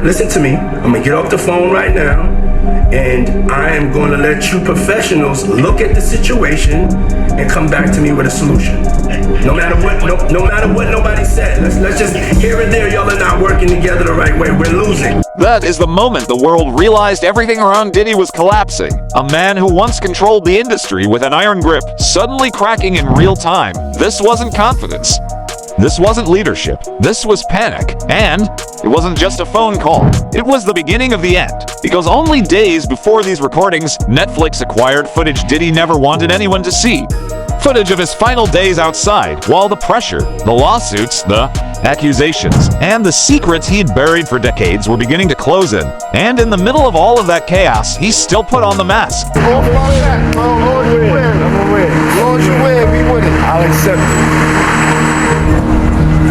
listen to me. I'm gonna get off the phone right now, and I am going to let you professionals look at the situation and come back to me with a solution. No matter what, no matter what nobody said. Let's just here and there. Y'all are not working together the right way. We're losing. That is the moment the world realized everything around Diddy was collapsing. A man who once controlled the industry with an iron grip, suddenly cracking in real time. This wasn't confidence. This wasn't leadership. This was panic. And it wasn't just a phone call. It was the beginning of the end. Because only days before these recordings, Netflix acquired footage Diddy never wanted anyone to see. Footage of his final days outside, while the pressure, the lawsuits, the accusations, and the secrets he'd buried for decades were beginning to close in. And in the middle of all of that chaos, he still put on the mask. Lord, you win. Be with it. I'll accept it.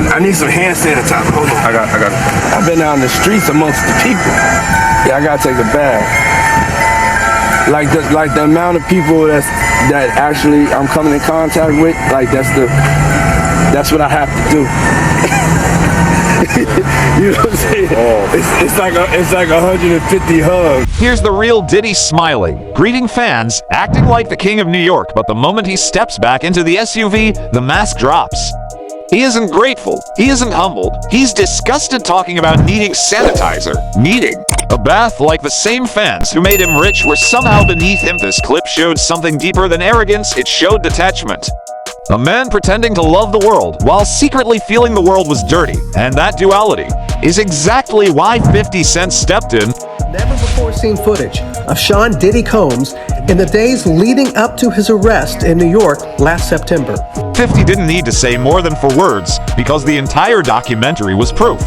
I need some hand sanitizer. Hold on. I got it. I've been out in the streets amongst the people. Yeah, I gotta take a bath. Like the amount of people that actually I'm coming in contact with, like that's what I have to do. You know what I'm saying? It's like 150 hugs. Here's the real Diddy smiling, greeting fans, acting like the king of New York, but the moment he steps back into the SUV, the mask drops. He isn't grateful. He isn't humbled. He's disgusted talking about needing sanitizer. Needing a bath like the same fans who made him rich were somehow beneath him. This clip showed something deeper than arrogance. It showed detachment. A man pretending to love the world while secretly feeling the world was dirty. And that duality is exactly why 50 Cent stepped in. Never before seen footage of Sean Diddy Combs in the days leading up to his arrest in New York last September. 50 didn't need to say more than 4 words, because the entire documentary was proof.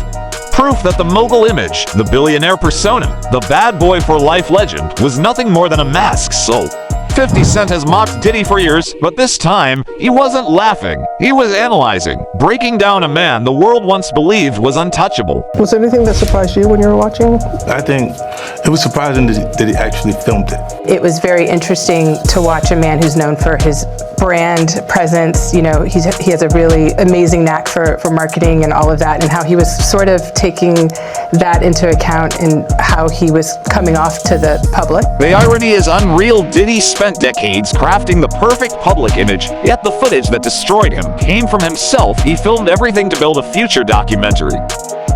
Proof that the mogul image, the billionaire persona, the bad boy for life legend, was nothing more than a mask sold. 50 Cent has mocked Diddy for years, but this time, he wasn't laughing. He was analyzing, breaking down a man the world once believed was untouchable. Was there anything that surprised you when you were watching? I think it was surprising that he actually filmed it. It was very interesting to watch a man who's known for his brand presence. You know, he has a really amazing knack for marketing and all of that, and how he was sort of taking that into account in how he was coming off to the public. The irony is unreal. Diddy spent decades crafting the perfect public image, yet the footage that destroyed him came from himself. He filmed everything to build a future documentary,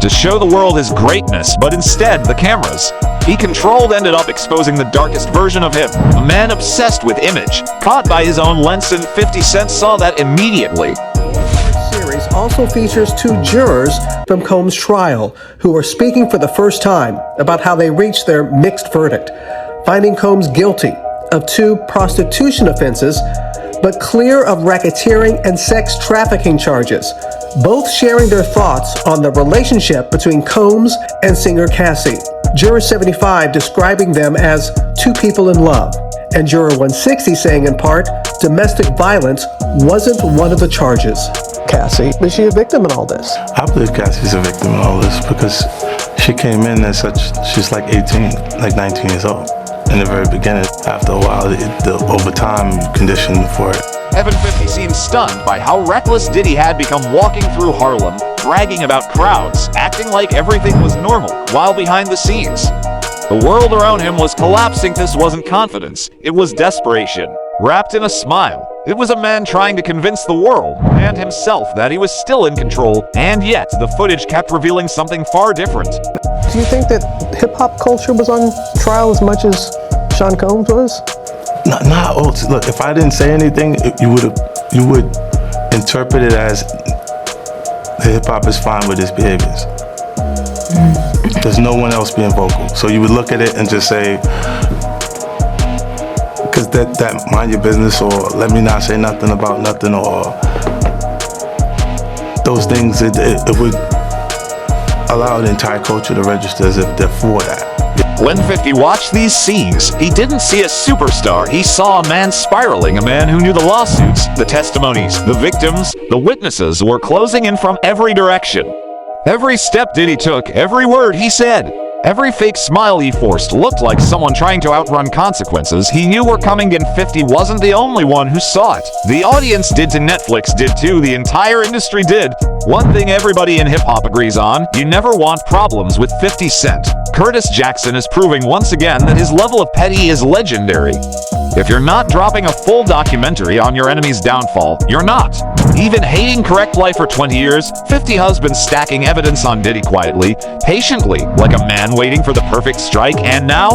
to show the world his greatness, but instead, the cameras he controlled ended up exposing the darkest version of him. A man obsessed with image, caught by his own lens, and 50 Cent saw that immediately. The series also features 2 jurors from Combs' trial who are speaking for the first time about how they reached their mixed verdict, finding Combs guilty of 2 prostitution offenses, but clear of racketeering and sex trafficking charges, both sharing their thoughts on the relationship between Combs and singer Cassie. Juror 75 describing them as 2 people in love, and Juror 160 saying in part, domestic violence wasn't one of the charges. Cassie, is she a victim in all this? I believe Cassie's a victim in all this because she came in as such, she's like 18, like 19 years old. In the very beginning, after a while, over time, conditioned for it. Evan 50 seemed stunned by how reckless Diddy had become, walking through Harlem, bragging about crowds, acting like everything was normal, while behind the scenes, the world around him was collapsing. This wasn't confidence, it was desperation, wrapped in a smile. It was a man trying to convince the world, and himself, that he was still in control, and yet the footage kept revealing something far different. Do you think that hip-hop culture was on trial as much as Sean Combs was? Not all. Look, if I didn't say anything, you would interpret it as the hip-hop is fine with his behaviors. There's no one else being vocal. So you would look at it and just say, because that mind your business, or let me not say nothing about nothing, or those things, it would allow the entire culture to register as if they're for that. When 50 watched these scenes, he didn't see a superstar. He saw a man spiraling, a man who knew the lawsuits, the testimonies, the victims, the witnesses were closing in from every direction. Every step Diddy took, every word he said, every fake smile he forced looked like someone trying to outrun consequences he knew were coming, and 50 wasn't the only one who saw it. The audience did too, Netflix did too, the entire industry did. One thing everybody in hip-hop agrees on, you never want problems with 50 Cent. Curtis Jackson is proving once again that his level of petty is legendary. If you're not dropping a full documentary on your enemy's downfall, you're not. Even hating Correct Life for 20 years, 50 has been stacking evidence on Diddy quietly, patiently, like a man waiting for the perfect strike, and now?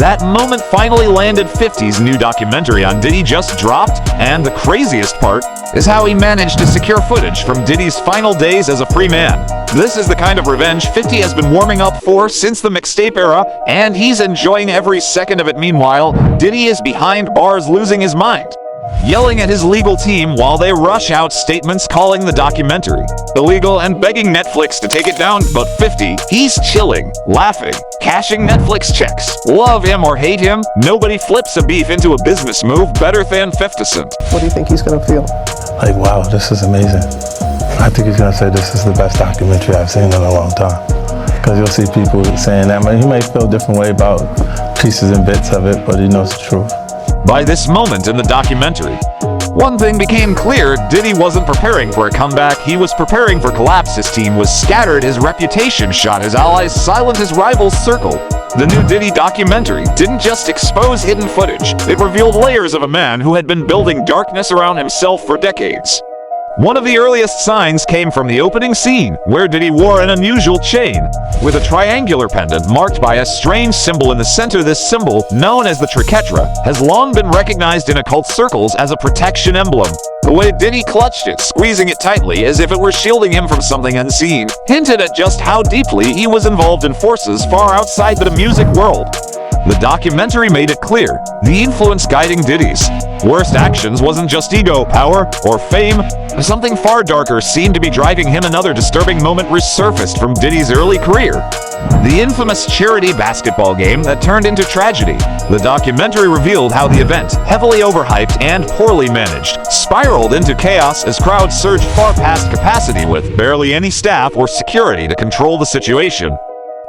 That moment finally landed. 50's new documentary on Diddy just dropped, and the craziest part is how he managed to secure footage from Diddy's final days as a free man. This is the kind of revenge 50 has been warming up for since the mixtape era, and he's enjoying every second of it. Meanwhile, Diddy is behind bars losing his mind, yelling at his legal team while they rush out statements calling the documentary illegal and begging Netflix to take it down. But 50, he's chilling, laughing, cashing Netflix checks. Love him or hate him, nobody flips a beef into a business move better than 50 Cent. What do you think he's going to feel? Like, wow, this is amazing. I think he's gonna say this is the best documentary I've seen in a long time. Because you'll see people saying that. He may feel a different way about pieces and bits of it, but he knows the truth. By this moment in the documentary, one thing became clear: Diddy wasn't preparing for a comeback, he was preparing for collapse. His team was scattered, his reputation shot, his allies silent, his rivals circle. The new Diddy documentary didn't just expose hidden footage, it revealed layers of a man who had been building darkness around himself for decades. One of the earliest signs came from the opening scene, where Diddy wore an unusual chain with a triangular pendant marked by a strange symbol in the center. This symbol, known as the triquetra, has long been recognized in occult circles as a protection emblem. The way Diddy clutched it, squeezing it tightly as if it were shielding him from something unseen, hinted at just how deeply he was involved in forces far outside the music world. The documentary made it clear, the influence guiding Diddy's worst actions wasn't just ego, power, or fame. Something far darker seemed to be driving him. Another disturbing moment resurfaced from Diddy's early career: the infamous charity basketball game that turned into tragedy. The documentary revealed how the event, heavily overhyped and poorly managed, spiraled into chaos as crowds surged far past capacity with barely any staff or security to control the situation.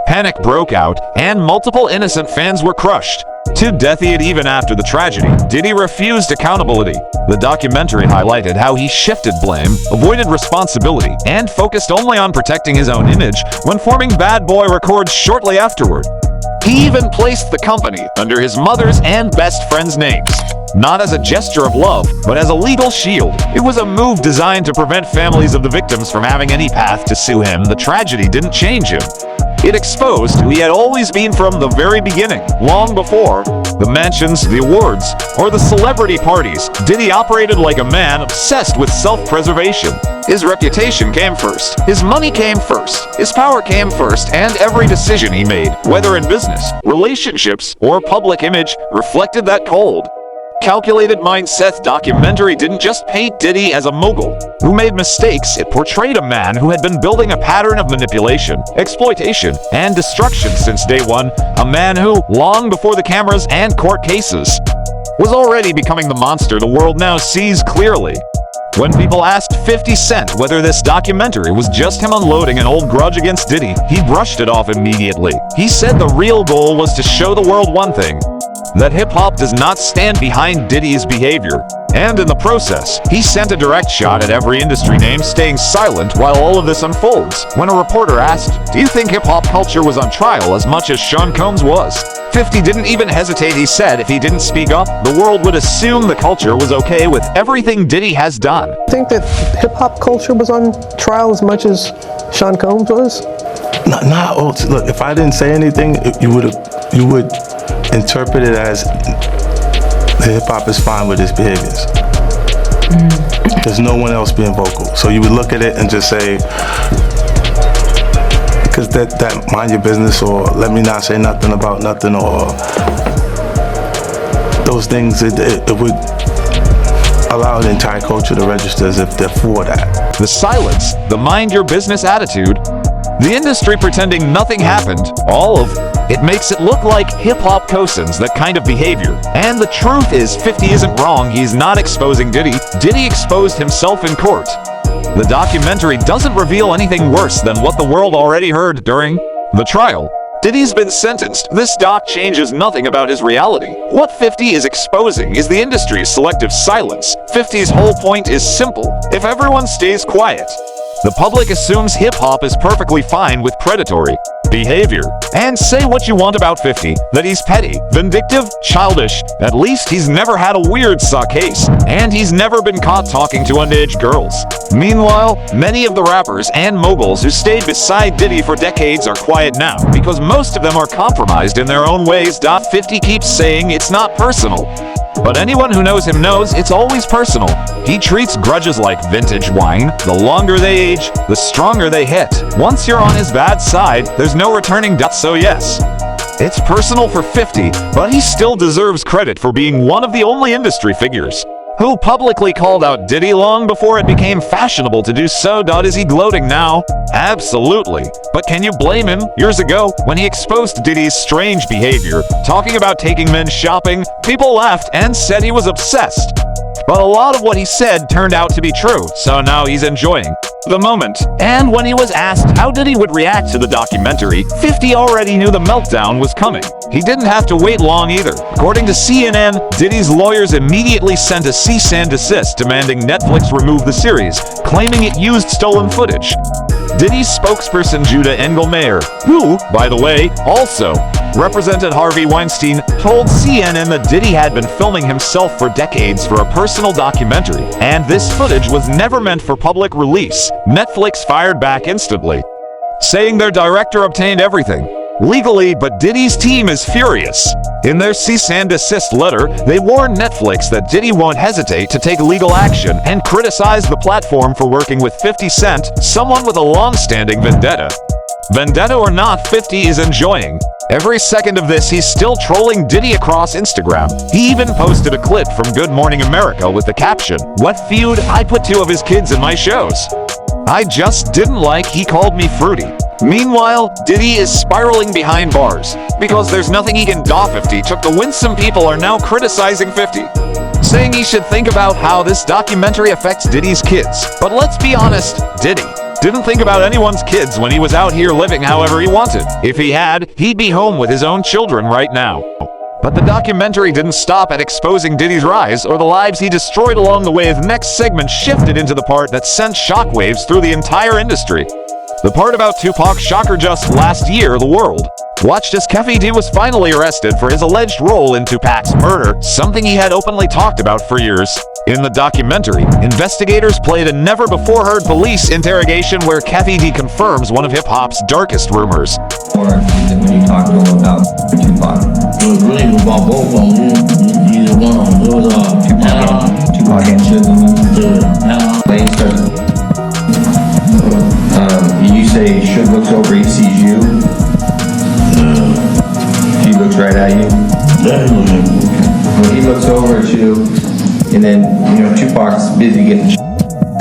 Panic broke out, and multiple innocent fans were crushed to death. Yet even after the tragedy, Diddy refused accountability. The documentary highlighted how he shifted blame, avoided responsibility, and focused only on protecting his own image when forming Bad Boy Records shortly afterward. He even placed the company under his mother's and best friend's names, not as a gesture of love, but as a legal shield. It was a move designed to prevent families of the victims from having any path to sue him. The tragedy didn't change him. It exposed who he had always been from the very beginning. Long before the mansions, the awards, or the celebrity parties, Diddy operated like a man obsessed with self-preservation. His reputation came first, his money came first, his power came first, and every decision he made, whether in business, relationships, or public image, reflected that cold, calculated mindset. Documentary didn't just paint Diddy as a mogul who made mistakes, it portrayed a man who had been building a pattern of manipulation, exploitation, and destruction since day one. A man who, long before the cameras and court cases, was already becoming the monster the world now sees clearly. When people asked 50 Cent whether this documentary was just him unloading an old grudge against Diddy, he brushed it off immediately. He said the real goal was to show the world one thing: that hip-hop does not stand behind Diddy's behavior. And in the process, he sent a direct shot at every industry name, staying silent while all of this unfolds. When a reporter asked, "Do you think hip-hop culture was on trial as much as Sean Combs was?" 50 didn't even hesitate. He said if he didn't speak up, the world would assume the culture was okay with everything Diddy has done. Think that hip-hop culture was on trial as much as Sean Combs was? Look, if I didn't say anything, you would interpret it as the hip-hop is fine with his behaviors. There's no one else being vocal. So you would look at it and just say, because that mind your business, or let me not say nothing about nothing, or those things, it would allow the entire culture to register as if they're for that. The silence, the mind your business attitude, the industry pretending nothing happened, all of it makes it look like hip-hop cosins that kind of behavior. And the truth is, 50 isn't wrong. He's not exposing Diddy. Diddy exposed himself in court. The documentary doesn't reveal anything worse than what the world already heard during the trial. Diddy's been sentenced. This doc changes nothing about his reality. What 50 is exposing is the industry's selective silence. 50's whole point is simple: if everyone stays quiet, The public assumes hip-hop is perfectly fine with predatory behavior. And say what you want about 50, that he's petty, vindictive, childish. At least he's never had a weird saw case, and he's never been caught talking to underage girls. Meanwhile, many of the rappers and moguls who stayed beside Diddy for decades are quiet now, because most of them are compromised in their own ways. 50 keeps saying it's not personal. But anyone who knows him knows it's always personal. He treats grudges like vintage wine. The longer they age, the stronger they hit. Once you're on his bad side, there's no returning. So yes, it's personal for 50, but he still deserves credit for being one of the only industry figures who publicly called out Diddy long before it became fashionable to do so. Is he gloating now? Absolutely. But can you blame him? Years ago, when he exposed Diddy's strange behavior, talking about taking men shopping, people laughed and said he was obsessed. But a lot of what he said turned out to be true, so now he's enjoying the moment. And when he was asked how Diddy would react to the documentary, 50 already knew the meltdown was coming. He didn't have to wait long either. According to CNN, Diddy's lawyers immediately sent a cease and desist demanding Netflix remove the series, claiming it used stolen footage. Diddy's spokesperson Judah Engelmayer, who, by the way, also represented Harvey Weinstein, told CNN that Diddy had been filming himself for decades for a personal documentary, and this footage was never meant for public release. Netflix fired back instantly, saying their director obtained everything legally, but Diddy's team is furious. In their cease and desist letter, they warned Netflix that Diddy won't hesitate to take legal action and criticize the platform for working with 50 Cent, someone with a long-standing vendetta. Vendetta or not, 50 is enjoying every second of this. He's still trolling Diddy across Instagram. He even posted a clip from Good Morning America with the caption, "What feud? I put 2 of his kids in my shows. I just didn't like he called me fruity." Meanwhile, Diddy is spiraling behind bars because there's nothing he can do. 50 took to win. Some people are now criticizing 50, saying he should think about how this documentary affects Diddy's kids. But let's be honest, Diddy didn't think about anyone's kids when he was out here living however he wanted. If he had, he'd be home with his own children right now. But the documentary didn't stop at exposing Diddy's rise or the lives he destroyed along the way. The next segment shifted into the part that sent shockwaves through the entire industry. The part about Tupac's shocker. Just last year, the world watched as Keffe D was finally arrested for his alleged role in Tupac's murder, something he had openly talked about for years. In the documentary, investigators played a never-before-heard police interrogation where Keffe D confirms one of hip-hop's darkest rumors. Or when you talk to him about Tupac? It was really about both of them. Either one. It was Tupac and Suge. Lane starts. You say Suge looks over, he sees you. He looks right at you. Well, he looks over at you, and then Tupac's busy getting.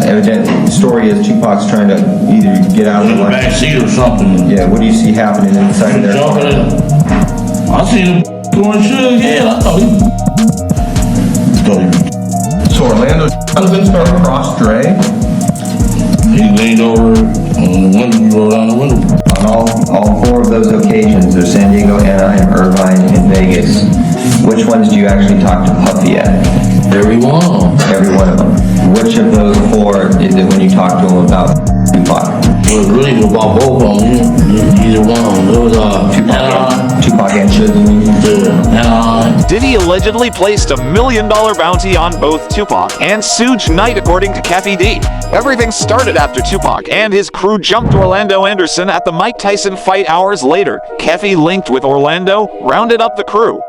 Evidently, the story is Tupac's trying to either get out of the back seat or something. Yeah, what do you see happening inside of there? I seen him going Suge. Yeah, I thought he. So Orlando Donovan started across Dre. He leaned over on the window. We rolled down the window. On all 4 of those occasions, there's San Diego, Anaheim, Irvine, and Vegas. Which ones do you actually talk to Puffy at? Every one. Every one of them. Which of those 4 is it when you talk to him about Tupac? It was really about both of them. Either one. It was Tupac and Suge. Diddy allegedly placed $1 million bounty on both Tupac and Suge Knight, according to Keffe D. Everything started after Tupac and his crew jumped Orlando Anderson at the Mike Tyson fight. Hours later, Keffe linked with Orlando, rounded up the crew,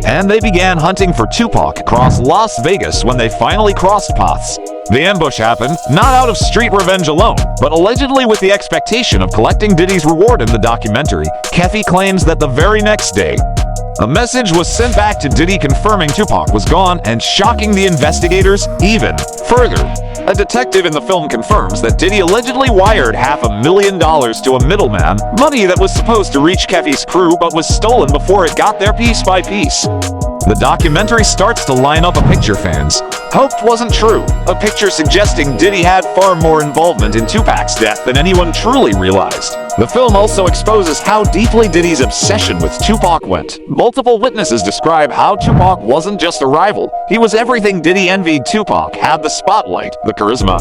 and they began hunting for Tupac across Las Vegas. When they finally crossed paths, the ambush happened, not out of street revenge alone, but allegedly with the expectation of collecting Diddy's reward. In the documentary, Keffe claims that the very next day, a message was sent back to Diddy confirming Tupac was gone and shocking the investigators even further. A detective in the film confirms that Diddy allegedly wired $500,000 to a middleman, money that was supposed to reach Keffe's crew but was stolen before it got there piece by piece. The documentary starts to line up a picture fans hoped wasn't true, a picture suggesting Diddy had far more involvement in Tupac's death than anyone truly realized. The film also exposes how deeply Diddy's obsession with Tupac went. Multiple witnesses describe how Tupac wasn't just a rival. He was everything Diddy envied. Tupac had the spotlight, the charisma,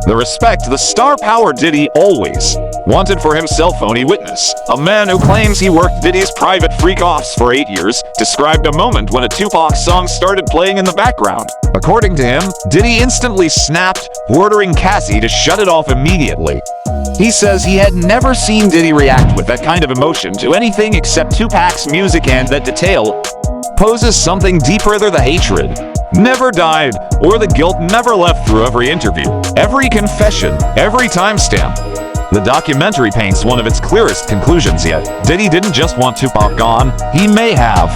the respect, the star power Diddy always wanted for himself. Phony witness, a man who claims he worked Diddy's private freak-offs for 8 years, described a moment when a Tupac song started playing in the background. According to him, Diddy instantly snapped, ordering Cassie to shut it off immediately. He says he had never seen Diddy react with that kind of emotion to anything except Tupac's music, and that detail poses something deeper there. The hatred never died, or the guilt never left. Through every interview, every confession, every timestamp, the documentary paints one of its clearest conclusions yet. Diddy didn't just want Tupac gone, he may have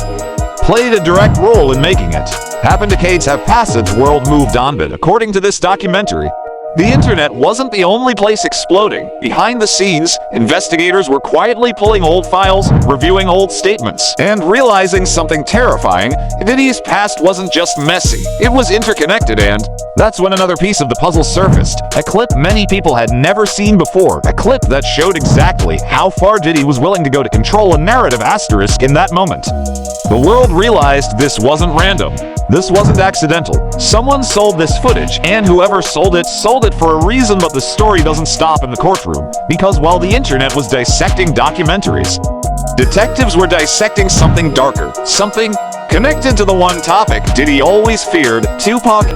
played a direct role in making it happen. Decades have passed, the world moved on, but according to this documentary, the internet wasn't the only place exploding. Behind the scenes, investigators were quietly pulling old files, reviewing old statements, and realizing something terrifying. Diddy's past wasn't just messy, it was interconnected, and that's when another piece of the puzzle surfaced. A clip many people had never seen before. A clip that showed exactly how far Diddy was willing to go to control a narrative. Asterisk in that moment, the world realized this wasn't random. This wasn't accidental. Someone sold this footage, and whoever sold it for a reason. But the story doesn't stop in the courtroom, because while the internet was dissecting documentaries, detectives were dissecting something darker, something connected to the one topic Diddy always feared: Tupac.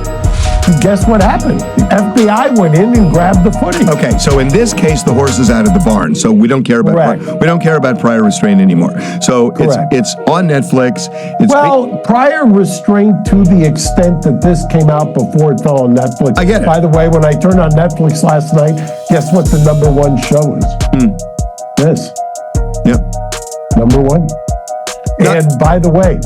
Guess what happened? The FBI went in and grabbed the footage. Okay, so in this case, the horse is out of the barn, so we don't care about we don't care about prior restraint anymore. So it's on Netflix. Prior restraint to the extent that this came out before it fell on Netflix. I get it. By the way, when I turned on Netflix last night, guess what the #1 show is? This. Yep. #1. And by the way,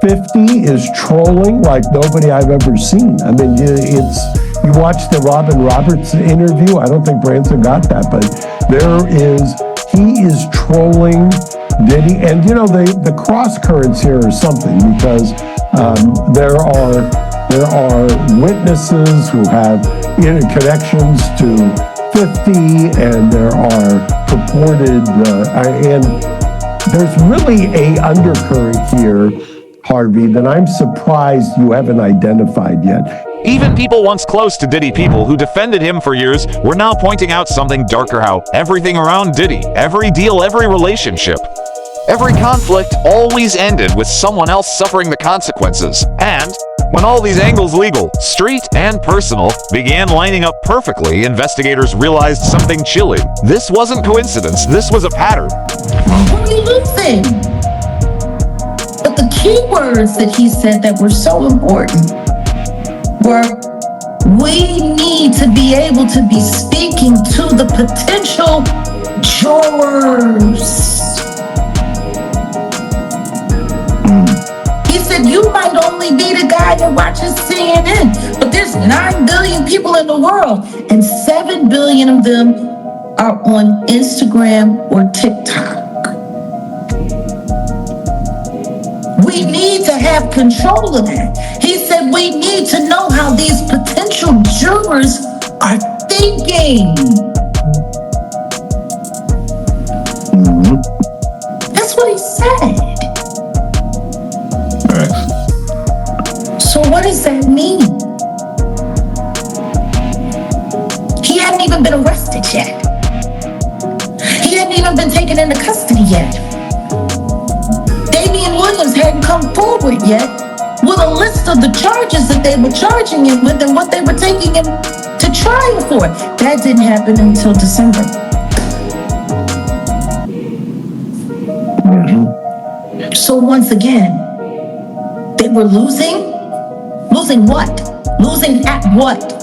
50 is trolling like nobody I've ever seen. I mean, you watched the Robin Roberts interview. I don't think Branson got that, but he is trolling Diddy. And you know, the cross currents here are something, because there are witnesses who have connections to 50, and there are purported and there's really a undercurrent here, Harvey, that I'm surprised you haven't identified yet. Even people once close to Diddy, people who defended him for years, were now pointing out something darker: how everything around Diddy, every deal, every relationship, every conflict always ended with someone else suffering the consequences. And when all these angles, legal, street, and personal, began lining up perfectly, investigators realized something chilling. This wasn't coincidence, this was a pattern. What are you losing? But the key words that he said that were so important were, we need to be able to be speaking to the potential jurors. He said, you might only be the guy that watches CNN, but there's 9 billion people in the world, and 7 billion of them are on Instagram or TikTok. We need to have control of that. He said we need to know how these potential jurors are thinking. That's what he said. So what does that mean? He hadn't even been arrested yet. He hadn't even been taken into custody yet. Williams hadn't come forward yet with a list of the charges that they were charging him with and what they were taking him to trial for. That didn't happen until December. So once again, they were losing? Losing what? Losing at what?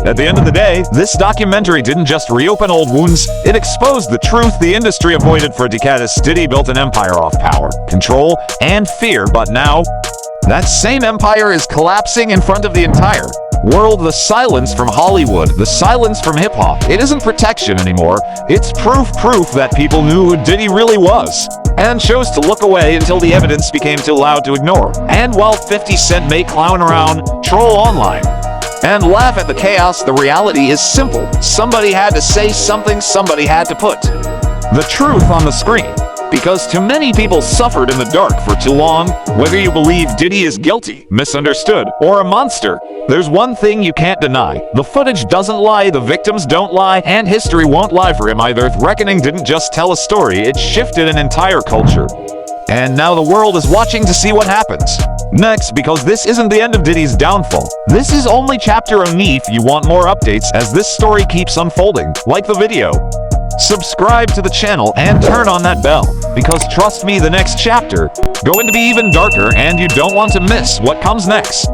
At the end of the day, this documentary didn't just reopen old wounds, it exposed the truth the industry avoided for decades. Diddy built an empire off power, control, and fear, but now, that same empire is collapsing in front of the entire world. The silence from Hollywood, the silence from hip-hop, it isn't protection anymore, it's proof that people knew who Diddy really was, and chose to look away until the evidence became too loud to ignore. And while 50 Cent may clown around, troll online, and laugh at the chaos. The reality is simple. Somebody had to say something, somebody had to put the truth on the screen. Because too many people suffered in the dark for too long. Whether you believe Diddy is guilty, misunderstood, or a monster, there's one thing you can't deny. The footage doesn't lie, the victims don't lie, and history won't lie for him either. Reckoning didn't just tell a story, it shifted an entire culture. And now the world is watching to see what happens next, because this isn't the end of Diddy's downfall. This is only chapter 1. If you want more updates as this story keeps unfolding, like the video, subscribe to the channel, and turn on that bell, because trust me, the next chapter going to be even darker and you don't want to miss what comes next.